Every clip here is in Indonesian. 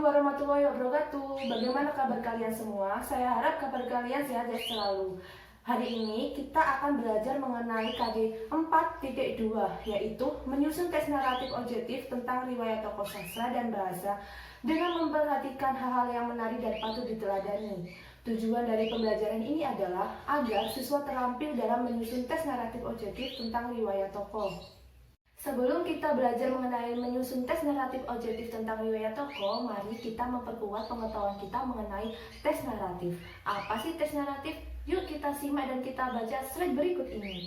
warahmatullahi wabarakatuh. Bagaimana kabar kalian semua? Saya harap kabar kalian sehat ya selalu. Hari ini kita akan belajar mengenai KD 4.2, yaitu menyusun tes naratif objektif tentang riwayat tokoh sastra dan bahasa dengan memperhatikan hal-hal yang menarik dan patut diteladani. Tujuan dari pembelajaran ini adalah agar siswa terampil dalam menyusun tes naratif objektif tentang riwayat tokoh. Sebelum kita belajar mengenai menyusun tes naratif objektif tentang riwayat tokoh, mari kita memperkuat pengetahuan kita mengenai tes naratif. Apa sih tes naratif? Yuk kita simak dan kita baca slide berikut ini.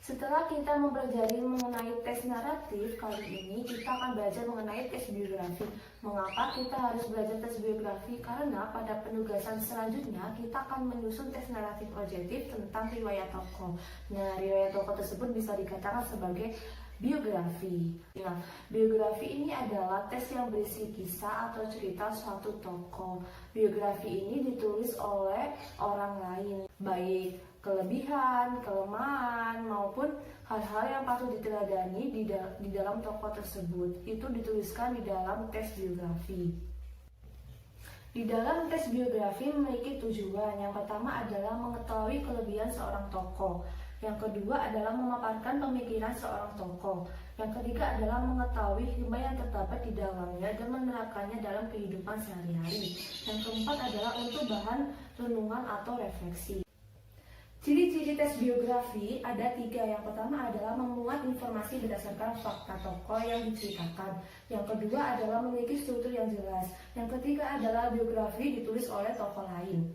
Setelah kita mempelajari mengenai tes naratif, kali ini kita akan belajar mengenai tes biografi. Mengapa kita harus belajar tes biografi? Karena pada penugasan selanjutnya kita akan menyusun tes naratif objektif tentang riwayat tokoh. Nah, riwayat tokoh tersebut bisa dikatakan sebagai biografi. Nah, biografi ini adalah tes yang berisi kisah atau cerita suatu tokoh. Biografi ini ditulis oleh orang lain, baik kelebihan, kelemahan, maupun hal-hal yang patut diteladani di dalam tokoh tersebut. Itu dituliskan di dalam tes biografi. Di dalam tes biografi memiliki tujuan. Yang pertama adalah mengetahui kelebihan seorang tokoh. Yang kedua adalah memaparkan pemikiran seorang tokoh. Yang ketiga adalah mengetahui hikmah yang terdapat di dalamnya dan menerapkannya dalam kehidupan sehari-hari. Yang keempat adalah untuk bahan renungan atau refleksi. Ciri-ciri tes biografi ada 3. Yang pertama adalah memuat informasi berdasarkan fakta tokoh yang diceritakan. Yang kedua adalah memiliki struktur yang jelas. Yang ketiga adalah biografi ditulis oleh tokoh lain.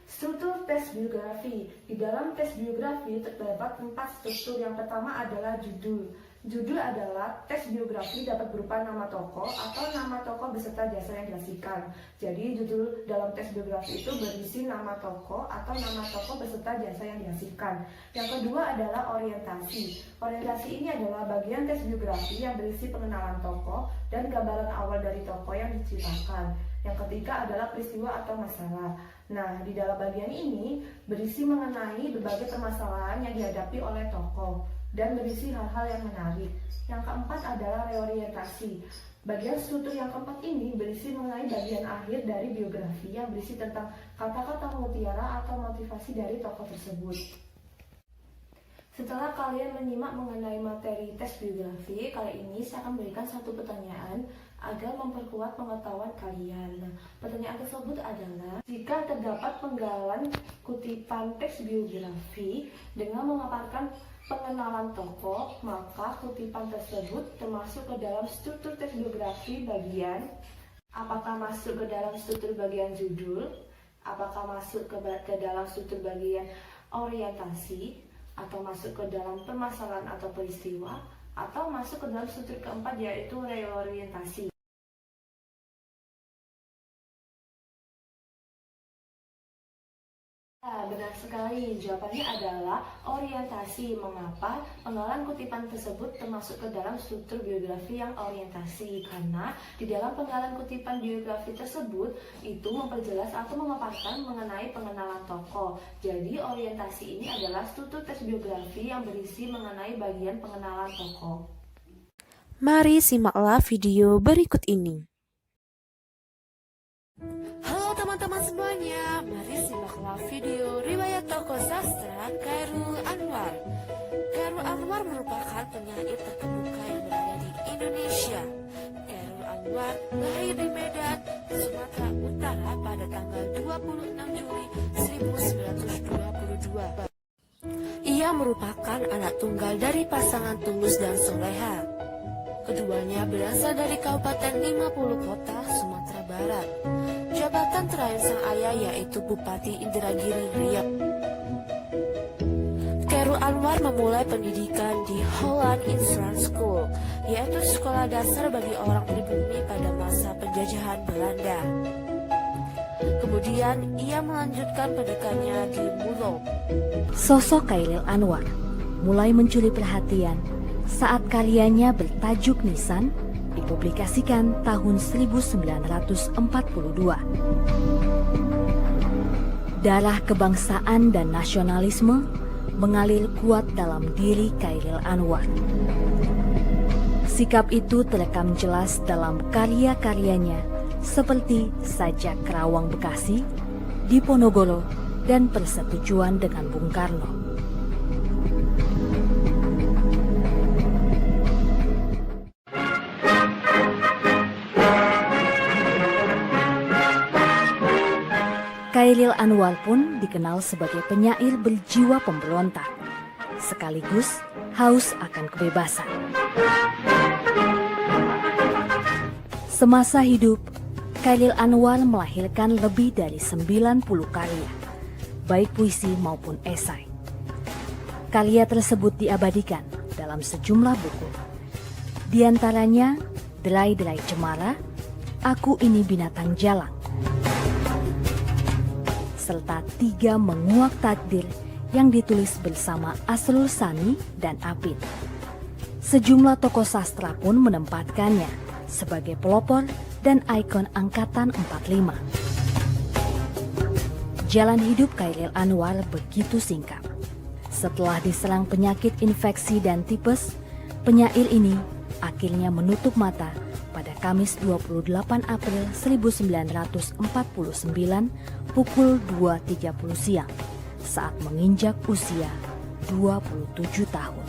Struktur tes biografi. Di dalam tes biografi terdapat 4 struktur. Yang pertama adalah judul. Judul adalah tes biografi dapat berupa nama tokoh atau nama tokoh beserta jasa yang dihasilkan. Jadi judul dalam tes biografi itu berisi nama tokoh atau nama tokoh beserta jasa yang dihasilkan. Yang kedua adalah orientasi. Orientasi ini adalah bagian tes biografi yang berisi pengenalan tokoh dan gambaran awal dari tokoh yang diceritakan. Yang ketiga adalah peristiwa atau masalah. Nah, di dalam bagian ini berisi mengenai berbagai permasalahan yang dihadapi oleh tokoh dan berisi hal-hal yang menarik. Yang keempat adalah reorientasi. Bagian struktur yang keempat ini berisi mengenai bagian akhir dari biografi yang berisi tentang kata-kata mutiara atau motivasi dari tokoh tersebut. Setelah kalian menyimak mengenai materi tes biografi, kali ini saya akan berikan satu pertanyaan agar memperkuat pengetahuan kalian. Nah, pertanyaan tersebut adalah, jika terdapat penggalan kutipan teks biografi dengan memaparkan pengenalan tokoh, maka kutipan tersebut termasuk ke dalam struktur tes biografi bagian, apakah masuk ke dalam struktur bagian judul, apakah masuk ke dalam struktur bagian orientasi, atau masuk ke dalam permasalahan atau peristiwa, atau masuk ke dalam struktur keempat yaitu reorientasi. Benar sekali, jawabannya adalah orientasi. Mengapa penggalan kutipan tersebut termasuk ke dalam struktur biografi yang orientasi? Karena di dalam penggalan kutipan biografi tersebut itu memperjelas atau memaparkan mengenai pengenalan tokoh. Jadi orientasi ini adalah struktur tes biografi yang berisi mengenai bagian pengenalan tokoh. Mari simaklah video berikut ini. Halo teman-teman semuanya, mari simaklah video riwayat tokoh sastra Khairul Anwar. Khairul Anwar merupakan penyair terkemuka yang berada di Indonesia. Khairul Anwar lahir di Medan, Sumatera Utara pada tanggal 26 Juli 1922. Ia Ia merupakan anak tunggal dari pasangan Tulus dan Soleha. Keduanya berasal dari Kabupaten 50 Kota, Sumatera Barat. Jabatan terakhir sang ayah yaitu Bupati Indragiri Riau. Khairul Anwar memulai pendidikan di Holland Insurance School, yaitu sekolah dasar bagi orang pribumi pada masa penjajahan Belanda. Kemudian ia melanjutkan pendidikannya di Mulo. Sosok Khairul Anwar mulai mencuri perhatian saat karyanya bertajuk Nisan dipublikasikan tahun 1942. Darah kebangsaan dan nasionalisme mengalir kuat dalam diri Khairul Anwar. Sikap itu terekam jelas dalam karya-karyanya seperti Sajak Kerawang Bekasi, Diponegoro, dan Persetujuan dengan Bung Karno. Khairul Anwar pun dikenal sebagai penyair berjiwa pemberontak, sekaligus haus akan kebebasan. Semasa hidup, Khairul Anwar melahirkan lebih dari 90 karya, baik puisi maupun esai. Karya tersebut diabadikan dalam sejumlah buku. Di antaranya Derai-Derai Cemara, Aku Ini Binatang Jalang, serta 3 Menguak Takdir yang ditulis bersama Asrul Sani dan Apit. Sejumlah tokoh sastra pun menempatkannya sebagai pelopor dan ikon Angkatan 45. Jalan hidup Khairul Anwar begitu singkat. Setelah diserang penyakit infeksi dan tipes, penyair ini akhirnya menutup mata pada Kamis 28 April 1949 pukul 2.30 siang saat menginjak usia 27 tahun.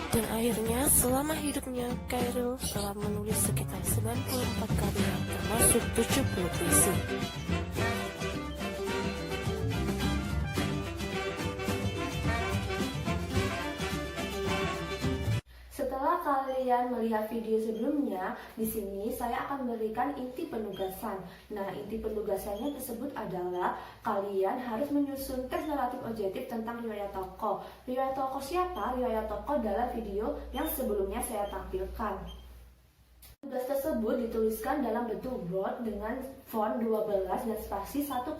Dan akhirnya selama hidupnya Khairul telah menulis sekitar 94 karya termasuk 70 puisi. Setelah kalian melihat video sebelumnya, di sini saya akan memberikan inti penugasan. Nah, inti penugasannya tersebut adalah kalian harus menyusun tes naratif objektif tentang riwayat tokoh. Riwayat tokoh siapa? Riwayat tokoh dalam video yang sebelumnya saya tampilkan. Tugas tersebut dituliskan dalam bentuk Word dengan font 12 dan spasi 1,5.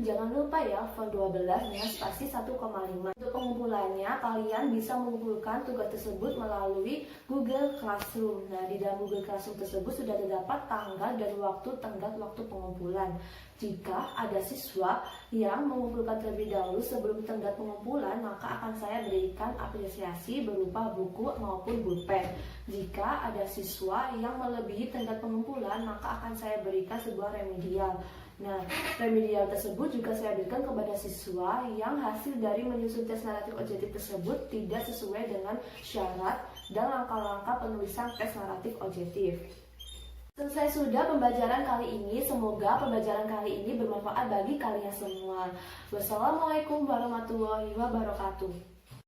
Jangan lupa ya, font 12 dengan spasi 1,5. Untuk pengumpulannya, kalian bisa mengumpulkan tugas tersebut melalui Google Classroom. Nah, di dalam Google Classroom tersebut sudah terdapat tanggal dan waktu tenggat waktu pengumpulan. Jika ada siswa yang mengumpulkan terlebih dahulu sebelum tenggat pengumpulan, maka akan saya berikan apresiasi berupa buku maupun pulpen. Jika ada siswa yang melebihi tenggat pengumpulan, maka akan saya berikan sebuah remedial. Nah, remedial tersebut juga saya berikan kepada siswa yang hasil dari menyusun tes naratif objektif tersebut tidak sesuai dengan syarat dan langkah-langkah penulisan tes naratif objektif. Selesai sudah pembelajaran kali ini. Semoga pembelajaran kali ini bermanfaat bagi kalian semua. Wassalamualaikum warahmatullahi wabarakatuh.